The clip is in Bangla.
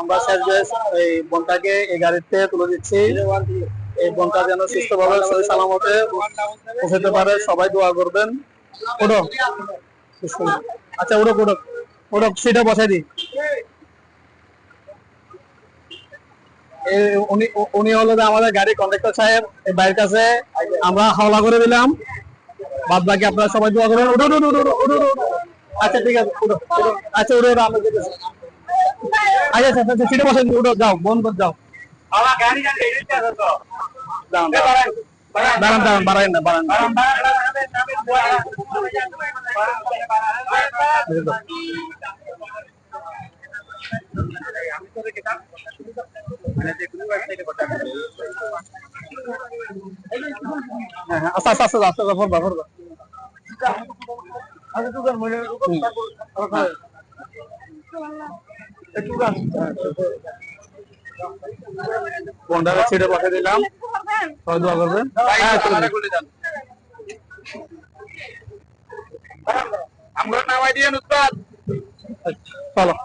আমরা শেষ এই বোনটাকে এই গাড়িতে তুলে দিচ্ছি। এই বোনটা যেন সুস্থভাবে সহি সালামতে পৌঁছাতে পারে, সবাই দোয়া করবেন। ওঠো, আচ্ছা ওঠো ওঠো ওঠো, সিটে বসাই দিই। উনি হলো আমাদের গাড়ি কন্ডাক্টর সাহেব, এই বাইরের কাছে আমরা হাওলা করে দিলাম। বাদ বাকি আপনারা সবাই দোয়া করবেন। উঠো উঠো উঠো উঠো উঠো। আচ্ছা ঠিক আছে, উঠো আচ্ছা উঠো উঠো, আমরা যেতেছি। আচ্ছা আচ্ছা সিটে বসেন, উঠো, যাও বন্ধ যাও। দাঁড়ান দাঁড়ান, বাড়াই না বাড়ান। আস্তে আস্তে আস্তে আস্তে ফরবা ফরবা। পনেরো সিটে বসে দিলাম, সবাই দোয়া করবেন। আমরা নামাই দিয়ে চলো।